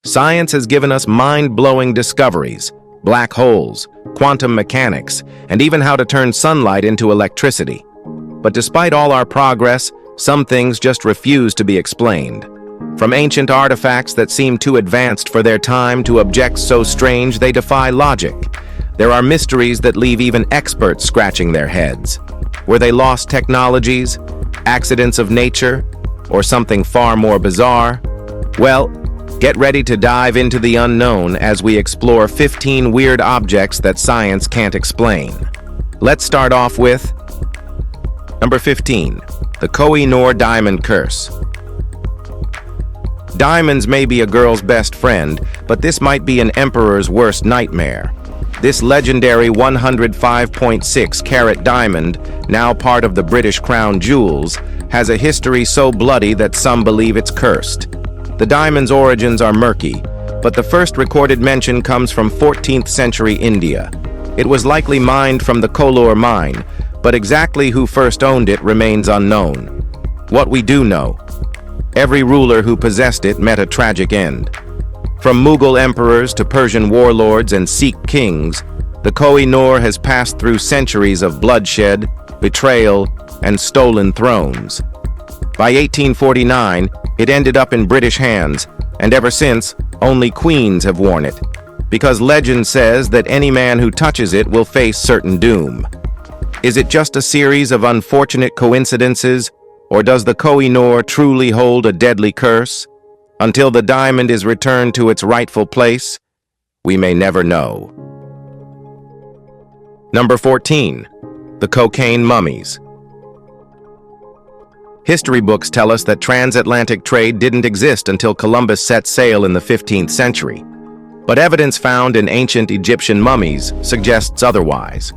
Science has given us mind-blowing discoveries, black holes, quantum mechanics, and even how to turn sunlight into electricity. But despite all our progress, some things just refuse to be explained. From ancient artifacts that seem too advanced for their time to objects so strange they defy logic, there are mysteries that leave even experts scratching their heads. Were they lost technologies, accidents of nature, or something far more bizarre? Well, get ready to dive into the unknown as we explore 15 weird objects that science can't explain. Let's start off with number 15, the Koh-i-Noor diamond curse. Diamonds may be a girl's best friend, but this might be an emperor's worst nightmare. This legendary 105.6 carat diamond, now part of the British crown jewels, has a history so bloody that some believe it's cursed. The diamond's origins are murky, but the first recorded mention comes from 14th century India. It was likely mined from the Koh-i-Noor mine, but exactly who first owned it remains unknown. What we do know: every ruler who possessed it met a tragic end. From Mughal emperors to Persian warlords and Sikh kings, the Koh-i-Noor has passed through centuries of bloodshed, betrayal, and stolen thrones. By 1849, it ended up in British hands, and ever since, only queens have worn it, because legend says that any man who touches it will face certain doom. Is it just a series of unfortunate coincidences, or does the Koh-i-Noor truly hold a deadly curse? Until the diamond is returned to its rightful place, we may never know. Number 14, the cocaine mummies. History books tell us that transatlantic trade didn't exist until Columbus set sail in the 15th century. But evidence found in ancient Egyptian mummies suggests otherwise.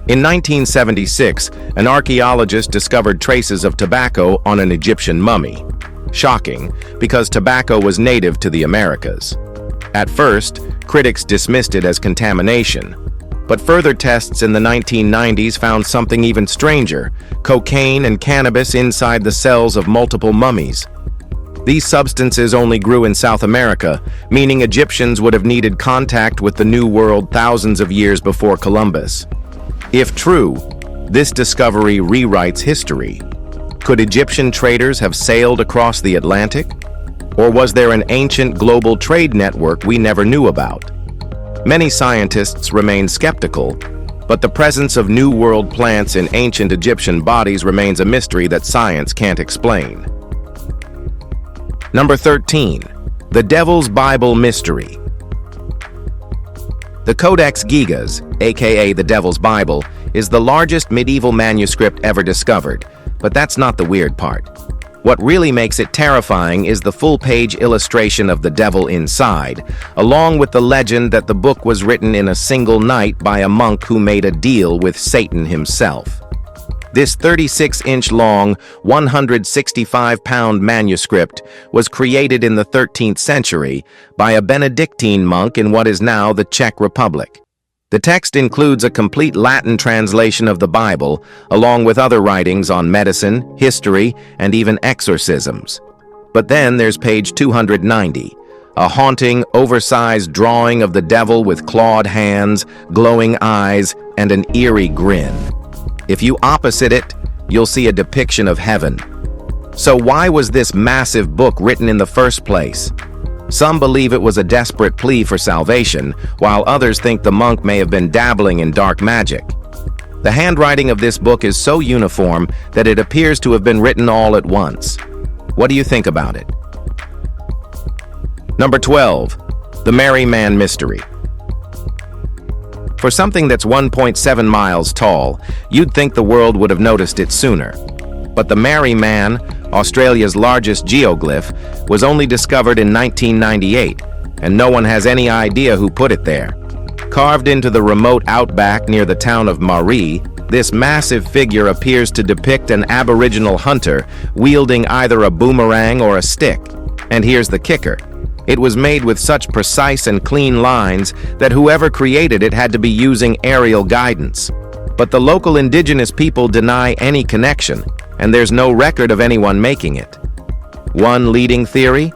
In 1976, an archaeologist discovered traces of tobacco on an Egyptian mummy. Shocking, because tobacco was native to the Americas. At first, critics dismissed it as contamination. But further tests in the 1990s found something even stranger: cocaine and cannabis inside the cells of multiple mummies. These substances only grew in South America, meaning Egyptians would have needed contact with the New World thousands of years before Columbus. If true, this discovery rewrites history. Could Egyptian traders have sailed across the Atlantic? Or was there an ancient global trade network we never knew about? Many scientists remain skeptical, but the presence of New World plants in ancient Egyptian bodies remains a mystery that science can't explain. Number 13, the Devil's Bible mystery. The Codex Gigas, aka the Devil's Bible, is the largest medieval manuscript ever discovered, but that's not the weird part. What really makes it terrifying is the full-page illustration of the devil inside, along with the legend that the book was written in a single night by a monk who made a deal with Satan himself. This 36-inch long, 165-pound manuscript was created in the 13th century by a Benedictine monk in what is now the Czech Republic. The text includes a complete Latin translation of the Bible, along with other writings on medicine, history, and even exorcisms. But then there's page 290, a haunting, oversized drawing of the devil with clawed hands, glowing eyes, and an eerie grin. If you opposite it, you'll see a depiction of heaven. So why was this massive book written in the first place? Some believe it was a desperate plea for salvation, while others think the monk may have been dabbling in dark magic. The handwriting of this book is so uniform that it appears to have been written all at once. What do you think about it? Number 12, the Marree Man mystery. For something that's 1.7 miles tall, you'd think the world would have noticed it sooner. But the Marree Man, Australia's largest geoglyph, was only discovered in 1998, and no one has any idea who put it there. Carved into the remote outback near the town of Marree, this massive figure appears to depict an Aboriginal hunter wielding either a boomerang or a stick. And here's the kicker: it was made with such precise and clean lines that whoever created it had to be using aerial guidance. But the local indigenous people deny any connection, and there's no record of anyone making it. One leading theory?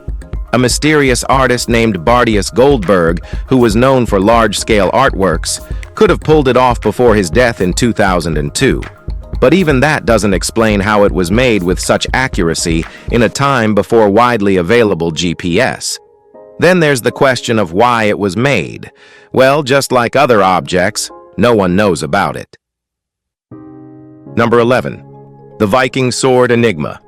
A mysterious artist named Bardius Goldberg, who was known for large-scale artworks, could have pulled it off before his death in 2002. But even that doesn't explain how it was made with such accuracy in a time before widely available GPS. Then there's the question of why it was made. Well, just like other objects, no one knows about it. Number 11. The Viking Sword Enigma.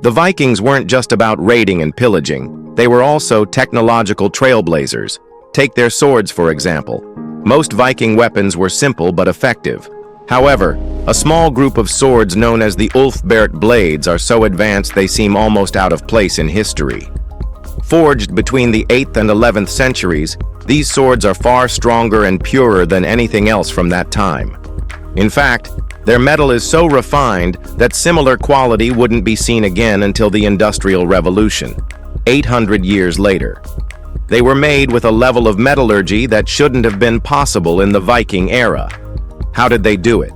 The Vikings weren't just about raiding and pillaging, they were also technological trailblazers. Take their swords, for example. Most Viking weapons were simple but effective. However, a small group of swords known as the Ulfbert blades are so advanced they seem almost out of place in history. Forged between the 8th and 11th centuries, these swords are far stronger and purer than anything else from that time. In fact, their metal is so refined that similar quality wouldn't be seen again until the Industrial Revolution, 800 years later. They were made with a level of metallurgy that shouldn't have been possible in the Viking era. How did they do it?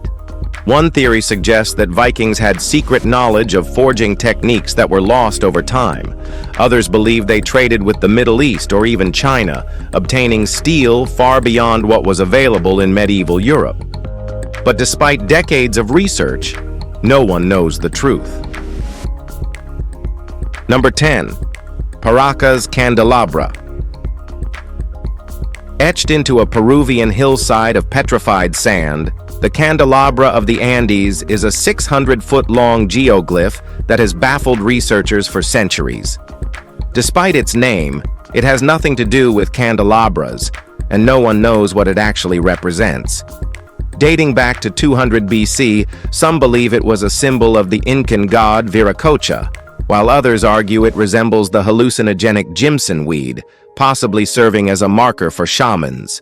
One theory suggests that Vikings had secret knowledge of forging techniques that were lost over time. Others believe they traded with the Middle East or even China, obtaining steel far beyond what was available in medieval Europe. But despite decades of research, no one knows the truth. Number 10. Paracas candelabra. Etched into a Peruvian hillside of petrified sand, the candelabra of the Andes is a 600-foot-long geoglyph that has baffled researchers for centuries. Despite its name, it has nothing to do with candelabras, and no one knows what it actually represents. Dating back to 200 BC, some believe it was a symbol of the Incan god Viracocha, while others argue it resembles the hallucinogenic Jimson weed, possibly serving as a marker for shamans.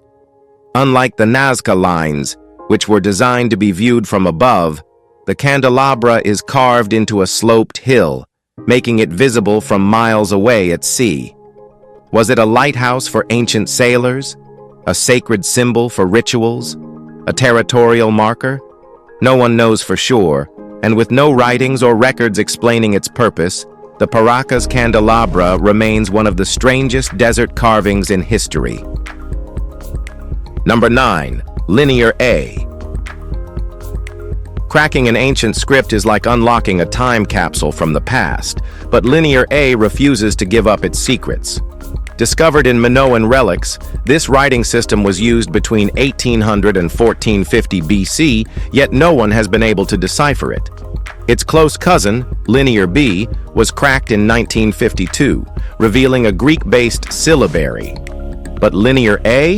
Unlike the Nazca lines, which were designed to be viewed from above, the candelabra is carved into a sloped hill, making it visible from miles away at sea. Was it a lighthouse for ancient sailors? A sacred symbol for rituals? A territorial marker? No one knows for sure, and with no writings or records explaining its purpose, the Paracas candelabra remains one of the strangest desert carvings in history. Number 9. Linear A. Cracking an ancient script is like unlocking a time capsule from the past, but Linear A refuses to give up its secrets. Discovered in Minoan relics, this writing system was used between 1800 and 1450 BC, yet no one has been able to decipher it. Its close cousin, Linear B, was cracked in 1952, revealing a Greek-based syllabary. But Linear A?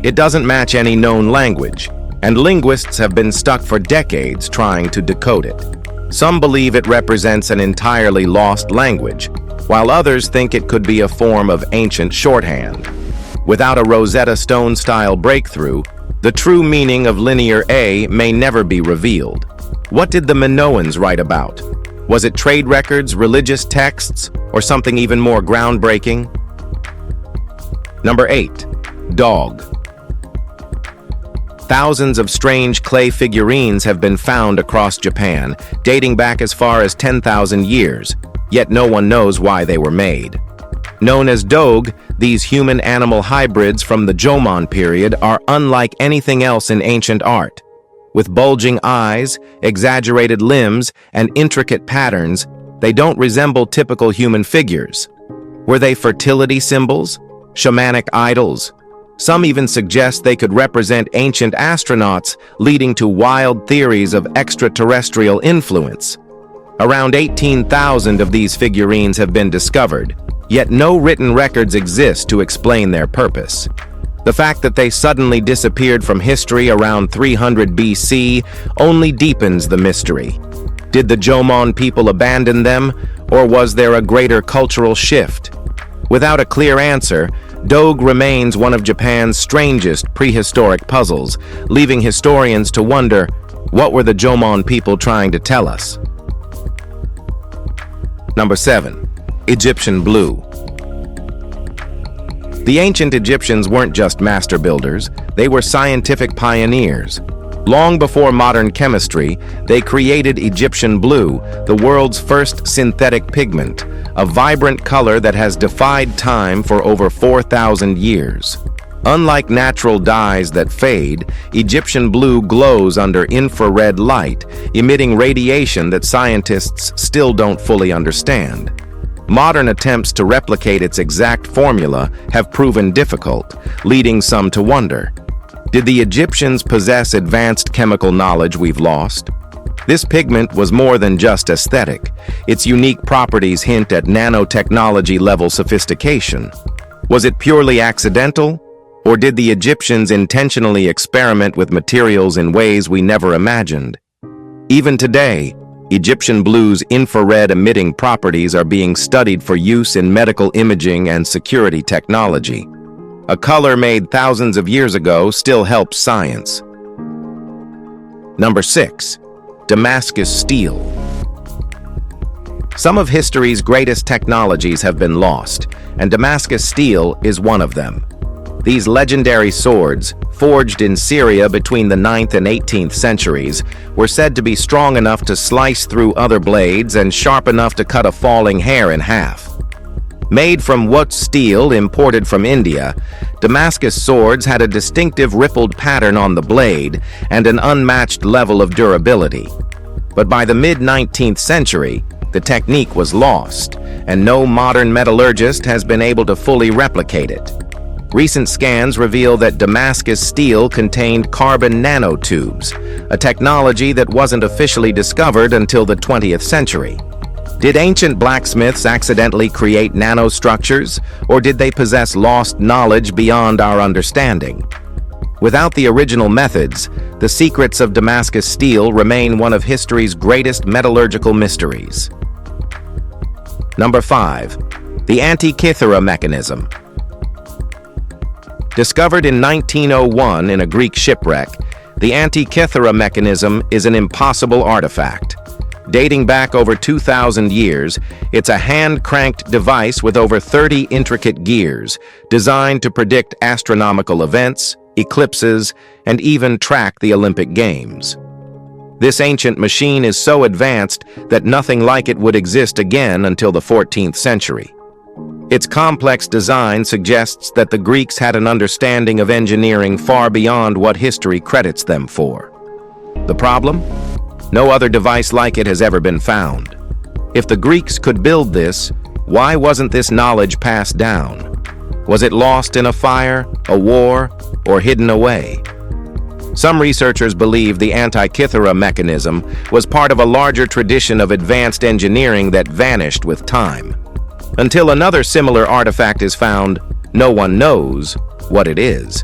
It doesn't match any known language, and linguists have been stuck for decades trying to decode it. Some believe it represents an entirely lost language, while others think it could be a form of ancient shorthand. Without a Rosetta Stone-style breakthrough, the true meaning of Linear A may never be revealed. What did the Minoans write about? Was it trade records, religious texts, or something even more groundbreaking? Number 8. Dog. Thousands of strange clay figurines have been found across Japan, dating back as far as 10,000 years, yet no one knows why they were made. Known as Dogu, these human-animal hybrids from the Jomon period are unlike anything else in ancient art. With bulging eyes, exaggerated limbs, and intricate patterns, they don't resemble typical human figures. Were they fertility symbols? Shamanic idols? Some even suggest they could represent ancient astronauts, leading to wild theories of extraterrestrial influence. Around 18,000 of these figurines have been discovered, yet no written records exist to explain their purpose. The fact that they suddenly disappeared from history around 300 BC only deepens the mystery. Did the Jomon people abandon them, or was there a greater cultural shift? Without a clear answer, Dogu remains one of Japan's strangest prehistoric puzzles, leaving historians to wonder, what were the Jomon people trying to tell us? Number 7. Egyptian blue. The ancient Egyptians weren't just master builders, they were scientific pioneers. Long before modern chemistry, they created Egyptian blue, the world's first synthetic pigment, a vibrant color that has defied time for over 4,000 years. Unlike natural dyes that fade, Egyptian blue glows under infrared light, emitting radiation that scientists still don't fully understand. Modern attempts to replicate its exact formula have proven difficult, leading some to wonder, did the Egyptians possess advanced chemical knowledge we've lost? This pigment was more than just aesthetic. Its unique properties hint at nanotechnology-level sophistication. Was it purely accidental? Or did the Egyptians intentionally experiment with materials in ways we never imagined? Even today, Egyptian blue's infrared-emitting properties are being studied for use in medical imaging and security technology. A color made thousands of years ago still helps science. Number 6. Damascus steel. Some of history's greatest technologies have been lost, and Damascus steel is one of them. These legendary swords, forged in Syria between the 9th and 18th centuries, were said to be strong enough to slice through other blades and sharp enough to cut a falling hair in half. Made from what steel imported from India, Damascus swords had a distinctive rippled pattern on the blade and an unmatched level of durability. But by the mid-19th century, the technique was lost, and no modern metallurgist has been able to fully replicate it. Recent scans reveal that Damascus steel contained carbon nanotubes, a technology that wasn't officially discovered until the 20th century. Did ancient blacksmiths accidentally create nanostructures, or did they possess lost knowledge beyond our understanding? Without the original methods, the secrets of Damascus steel remain one of history's greatest metallurgical mysteries. Number 5. The Antikythera mechanism. Discovered in 1901 in a Greek shipwreck, the Antikythera mechanism is an impossible artifact. Dating back over 2,000 years, it's a hand-cranked device with over 30 intricate gears, designed to predict astronomical events, eclipses, and even track the Olympic Games. This ancient machine is so advanced that nothing like it would exist again until the 14th century. Its complex design suggests that the Greeks had an understanding of engineering far beyond what history credits them for. The problem? No other device like it has ever been found. If the Greeks could build this, why wasn't this knowledge passed down? Was it lost in a fire, a war, or hidden away? Some researchers believe the Antikythera mechanism was part of a larger tradition of advanced engineering that vanished with time. Until another similar artifact is found, no one knows what it is.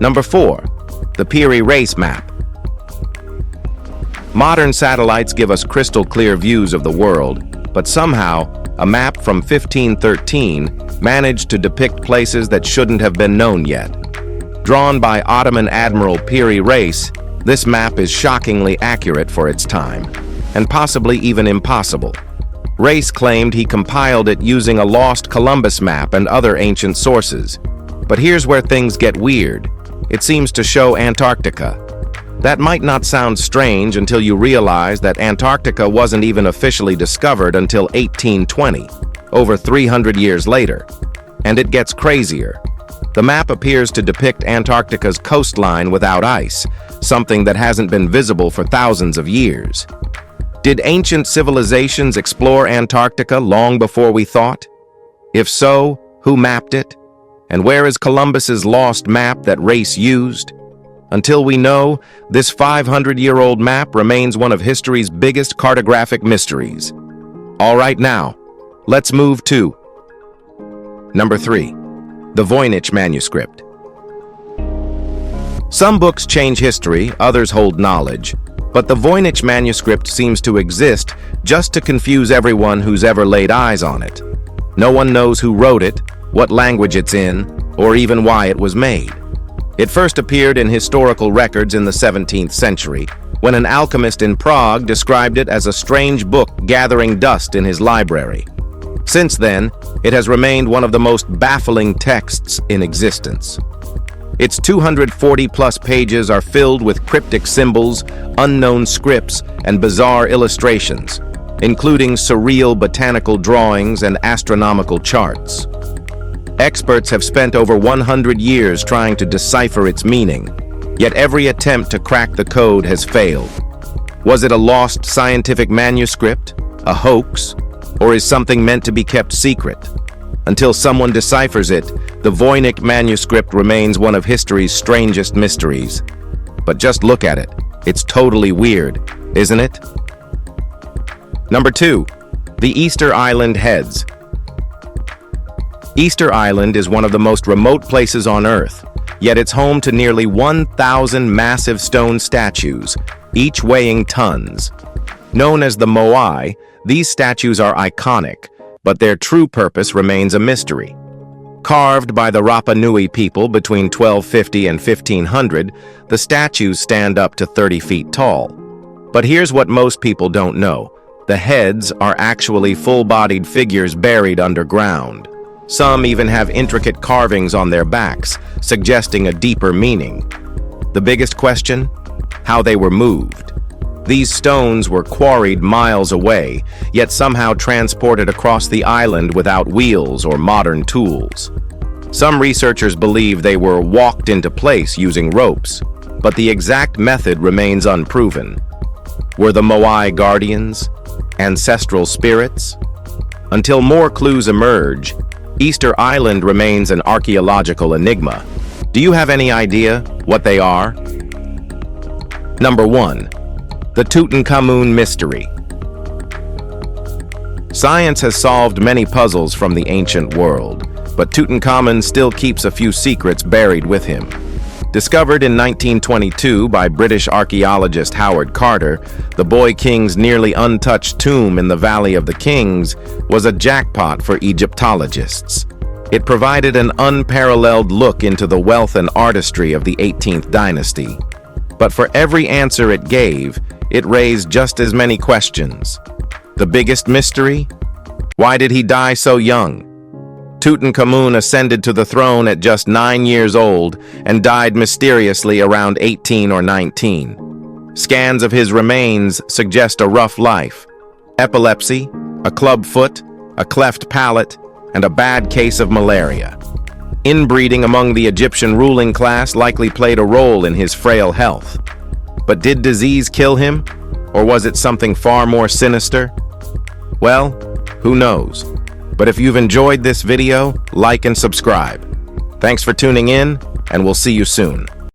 Number 4. The Piri Reis map. Modern satellites give us crystal-clear views of the world, but somehow, a map from 1513 managed to depict places that shouldn't have been known yet. Drawn by Ottoman Admiral Piri Reis, this map is shockingly accurate for its time, and possibly even impossible. Reis claimed he compiled it using a lost Columbus map and other ancient sources. But here's where things get weird. It seems to show Antarctica. That might not sound strange until you realize that Antarctica wasn't even officially discovered until 1820, over 300 years later. And it gets crazier. The map appears to depict Antarctica's coastline without ice, something that hasn't been visible for thousands of years. Did ancient civilizations explore Antarctica long before we thought? If so, who mapped it? And where is Columbus's lost map that Reis used? Until we know, this 500-year-old map remains one of history's biggest cartographic mysteries. All right, now, let's move to Number 3. The Voynich manuscript. Some books change history, others hold knowledge. But the Voynich manuscript seems to exist just to confuse everyone who's ever laid eyes on it. No one knows who wrote it, what language it's in, or even why it was made. It first appeared in historical records in the 17th century, when an alchemist in Prague described it as a strange book gathering dust in his library. Since then, it has remained one of the most baffling texts in existence. Its 240-plus pages are filled with cryptic symbols, unknown scripts, and bizarre illustrations, including surreal botanical drawings and astronomical charts. Experts have spent over 100 years trying to decipher its meaning, yet every attempt to crack the code has failed. Was it a lost scientific manuscript, a hoax, or is something meant to be kept secret? Until someone deciphers it, the Voynich manuscript remains one of history's strangest mysteries. But just look at it. It's totally weird, isn't it? Number 2. The Easter Island Heads. Easter Island is one of the most remote places on Earth, yet it's home to nearly 1,000 massive stone statues, each weighing tons. Known as the Moai, these statues are iconic, but their true purpose remains a mystery. Carved by the Rapa Nui people between 1250 and 1500, the statues stand up to 30 feet tall. But here's what most people don't know. The heads are actually full-bodied figures buried underground. Some even have intricate carvings on their backs, suggesting a deeper meaning. The biggest question? How they were moved. These stones were quarried miles away, yet somehow transported across the island without wheels or modern tools. Some researchers believe they were walked into place using ropes, but the exact method remains unproven. Were the Moai guardians? Ancestral spirits? Until more clues emerge, Easter Island remains an archaeological enigma. Do you have any idea what they are? Number 1. The Tutankhamun Mystery. Science has solved many puzzles from the ancient world, but Tutankhamun still keeps a few secrets buried with him. Discovered in 1922 by British archaeologist Howard Carter, the boy king's nearly untouched tomb in the Valley of the Kings was a jackpot for Egyptologists. It provided an unparalleled look into the wealth and artistry of the 18th dynasty. But for every answer it gave, it raised just as many questions. The biggest mystery? Why did he die so young? Tutankhamun ascended to the throne at just 9 years old and died mysteriously around 18 or 19. Scans of his remains suggest a rough life. Epilepsy, a club foot, a cleft palate, and a bad case of malaria. Inbreeding among the Egyptian ruling class likely played a role in his frail health. But did disease kill him? Or was it something far more sinister? Well, who knows? But if you've enjoyed this video, like and subscribe. Thanks for tuning in, and we'll see you soon.